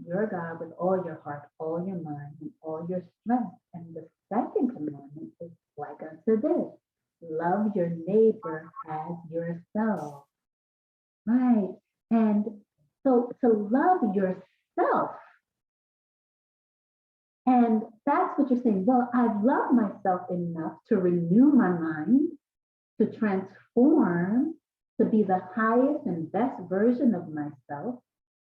your God with all your heart, all your mind, and all your strength. And the second commandment is like unto this, love your neighbor as yourself. Right. And so to love yourself, and that's what you're saying. Well, I've loved myself enough to renew my mind, to transform, to be the highest and best version of myself,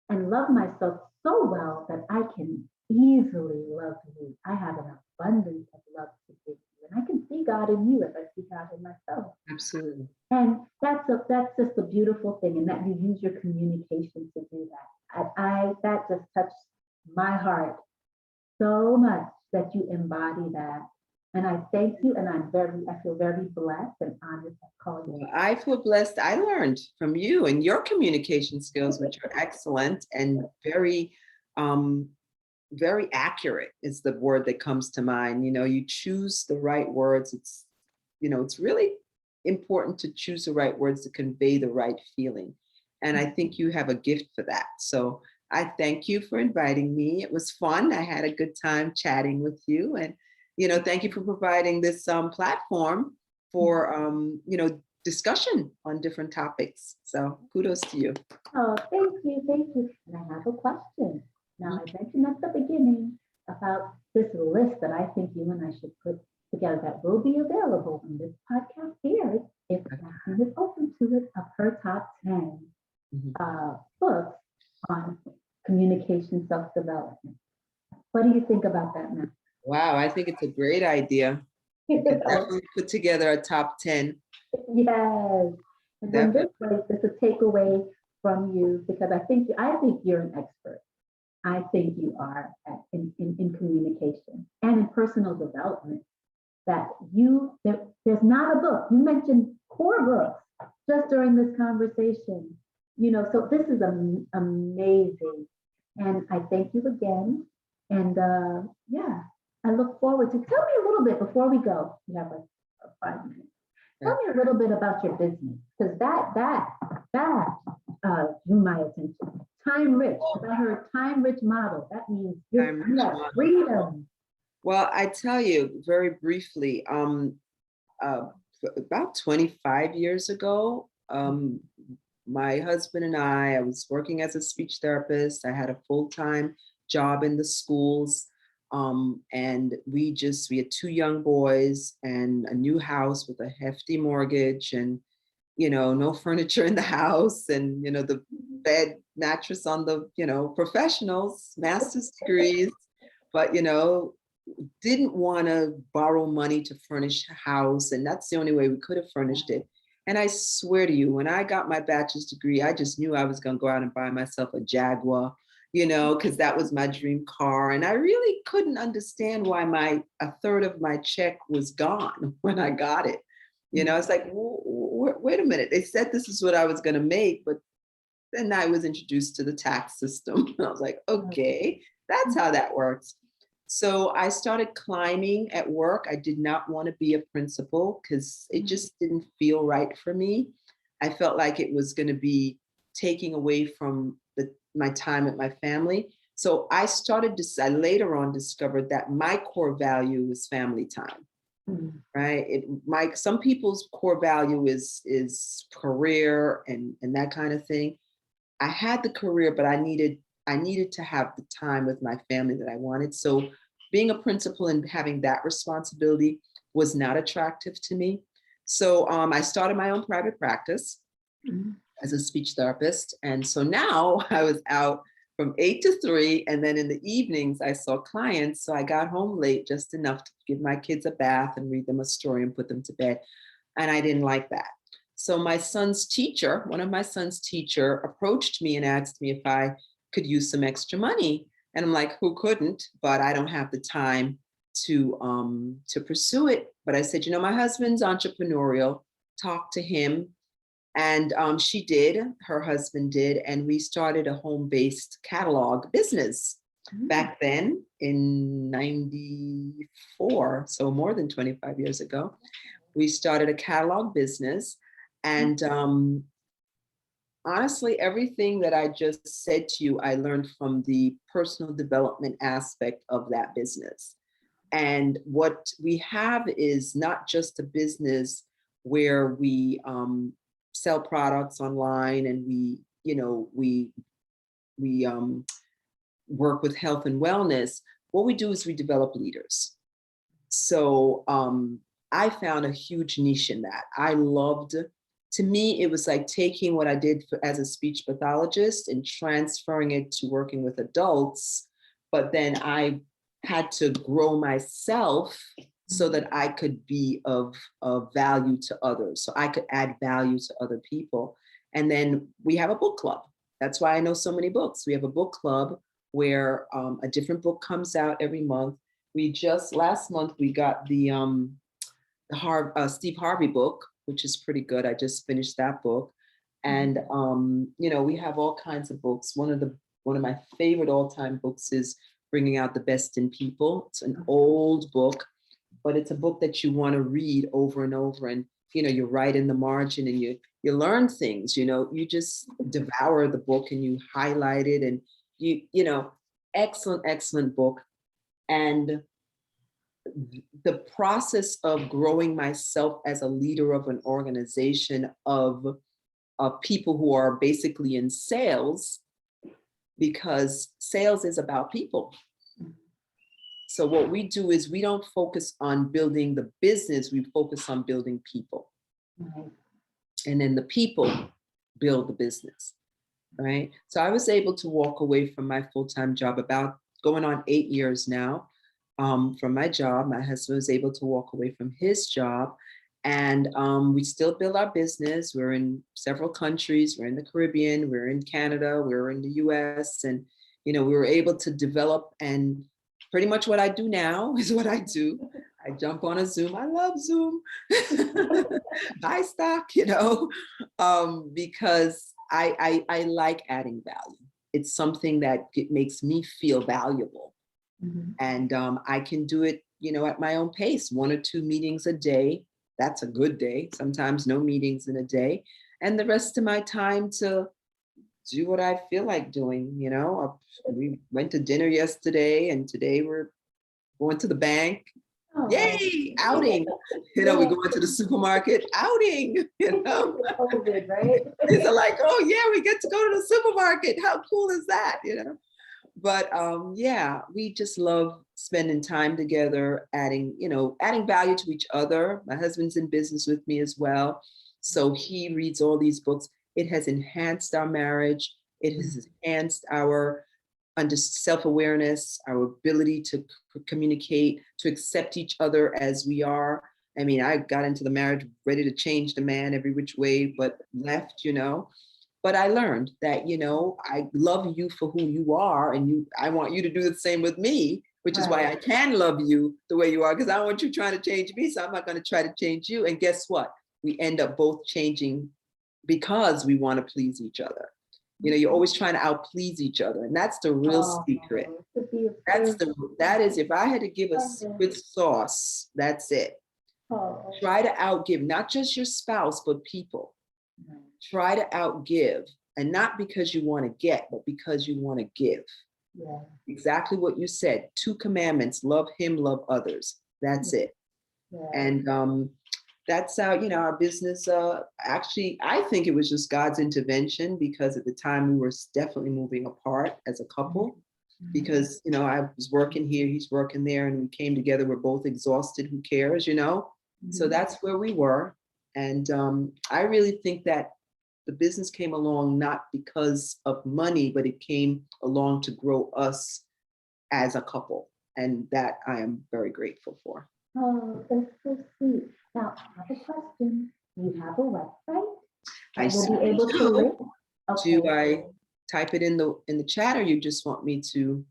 and love myself so well that I can easily love you. I have an abundance of love to give you, and I can see God in you as I see God in myself. Absolutely. And that's just a beautiful thing, and that you use your communication to do that. That just touched my heart so much that you embody that. And I thank you, and I feel very blessed and honored to call you. Well, I feel blessed. I learned from you and your communication skills, which are excellent and very, very accurate is the word that comes to mind. You know, you choose the right words. It's, you know, it's really important to choose the right words to convey the right feeling. And I think you have a gift for that. So I thank you for inviting me. It was fun. I had a good time chatting with you. And, you know, thank you for providing this platform for, you know, discussion on different topics. So kudos to you. Oh, thank you. Thank you. And I have a question. Now, I mentioned at the beginning about this list that I think you and I should put together that will be available when this podcast airs, if Maxine is open to it, of her top 10 books on communication self-development. What do you think about that, Maxine? Wow, I think it's a great idea. You could definitely put together a top 10. Yes. And then this way, it's a takeaway from you, because I think you're an expert. I think you are in communication and in personal development. That there's not a book. You mentioned core books just during this conversation. You know, so this is amazing. And I thank you again. And yeah, I look forward to, tell me a little bit before we go. We have like 5 minutes. Tell me a little bit about your business, because that drew my attention. Time rich, because I heard time rich model. That means you have freedom. Well, I tell you very briefly, about 25 years ago, my husband and I was working as a speech therapist. I had a full-time job in the schools. And we had 2 young boys and a new house with a hefty mortgage and, no furniture in the house and, the bed mattress on the, professionals, master's degrees, but, didn't want to borrow money to furnish a house. And that's the only way we could have furnished it. And I swear to you, when I got my bachelor's degree, I just knew I was going to go out and buy myself a Jaguar, because that was my dream car. And I really couldn't understand why a third of my check was gone when I got it. It's like, wait a minute. They said this is what I was going to make, but then I was introduced to the tax system. And I was like, okay, that's how that works. So I started climbing at work. I did not want to be a principal because it just didn't feel right for me. I felt like it was going to be taking away from my time with my family. So I later on discovered that my core value is family time, right? Some people's core value is career and that kind of thing. I had the career, but I needed to have the time with my family that I wanted. So being a principal and having that responsibility was not attractive to me. So I started my own private practice as a speech therapist. And so now I was out from 8 to 3. And then in the evenings, I saw clients. So I got home late, just enough to give my kids a bath and read them a story and put them to bed. And I didn't like that. So one of my son's teacher approached me and asked me if I could use some extra money. And I'm like, who couldn't? But I don't have the time to pursue it. But I said, my husband's entrepreneurial. Talk to him. And she did, her husband did, and we started a home-based catalog business back then in 94, so more than 25 years ago. We started a catalog business, and honestly, everything that I just said to you, I learned from the personal development aspect of that business. And what we have is not just a business where we sell products online and we work with health and wellness. What we do is we develop leaders. So I found a huge niche in that. To me, it was like taking what I did as a speech pathologist and transferring it to working with adults. But then I had to grow myself so that I could be of value to others, so I could add value to other people. And then we have a book club. That's why I know so many books. We have a book club where a different book comes out every month. Last month, we got the Steve Harvey book, which is pretty good. I just finished that book. And, we have all kinds of books. One of my favorite all-time books is Bringing Out the Best in People. It's an old book, but it's a book that you want to read over and over. And, you write in the margin and you learn things, you just devour the book and you highlight it and excellent, excellent book. And the process of growing myself as a leader of an organization of people who are basically in sales, because sales is about people. So what we do is we don't focus on building the business, we focus on building people. Right. And then the people build the business, right? So I was able to walk away from my full-time job about going on 8 years now from my job. My husband was able to walk away from his job, and we still build our business. We're in several countries. We're in the Caribbean, we're in Canada, we're in the US, and we were able to develop, and pretty much what I do now is what I do. I jump on a Zoom. I love Zoom. Buy stock, because I like adding value. It's something that makes me feel valuable. Mm-hmm. And I can do it, at my own pace, 1 or 2 meetings a day. that's a good day. Sometimes no meetings in a day. And the rest of my time to do what I feel like doing. You know, we went to dinner yesterday and today we're going to the bank. Oh, Yay, outing. You know, we go into the supermarket, outing, you know. COVID, right? It's like, oh yeah, we get to go to the supermarket. How cool is that, you know? But yeah, we just love spending time together, adding value to each other. My husband's in business with me as well. So he reads all these books. It has enhanced our marriage. It has enhanced our under self-awareness, our ability to communicate, to accept each other as we are. I mean, I got into the marriage ready to change the man every which way, but left, you know. But I learned that, you know, I love you for who you are, and I want you to do the same with me, which is why I can love you the way you are, because I don't want you trying to change me. So I'm not going to try to change you. And guess what? We end up both changing because we want to please each other. You know, you're always trying to outplease each other. And that's the real secret. That is, if I had to give a secret sauce, that's it. Try to outgive, not just your spouse, but people. Try to outgive, and not because you want to get, but because you want to give. Yeah. Exactly what you said. 2 commandments: love him, love others. That's it. Yeah. And that's how, you know, our business, actually, I think it was just God's intervention, because at the time we were definitely moving apart as a couple, because, you know, I was working here, he's working there, and we came together. We're both exhausted. Who cares, you know? So that's where we were. And I really think that the business came along not because of money, but it came along to grow us as a couple. And that I am very grateful for. Oh, that's so sweet. Now, I have a question. You have a website? I will be able to do. link? Okay. Do I type it in the chat, or you just want me to?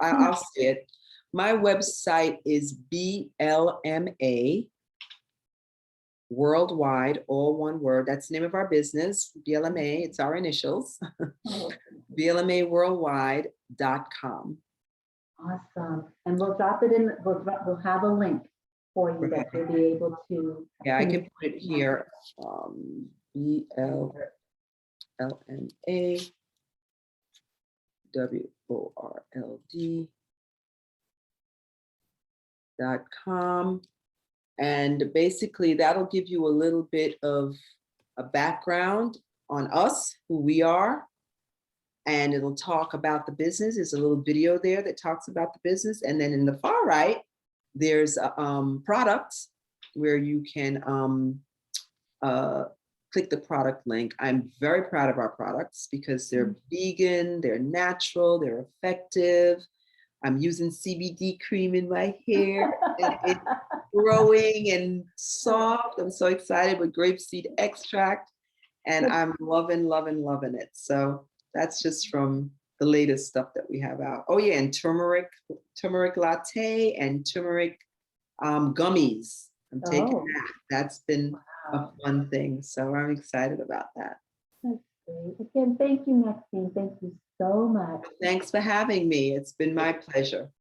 I'll say it. My website is BLMA Worldwide, all one word. That's the name of our business, BLMA. It's our initials. BLMAworldwide.com. Awesome. And we'll drop it in, we'll have a link for you that you'll be able to. Yeah, I can put it here. BLMAWORLD.com. And basically that'll give you a little bit of a background on us, who we are. And it'll talk about the business. There's a little video there that talks about the business. And then in the far right, there's products where you can click the product link. I'm very proud of our products because they're vegan, they're natural, they're effective. I'm using CBD cream in my hair. It's growing and soft. I'm so excited with grapeseed extract. And I'm loving it. So that's just from the latest stuff that we have out. Oh yeah, and turmeric latte and turmeric gummies. I'm taking that. That's been a fun thing. So I'm excited about that. That's great. Again, thank you, Maxine. Thank you so much. Thanks for having me. It's been my pleasure.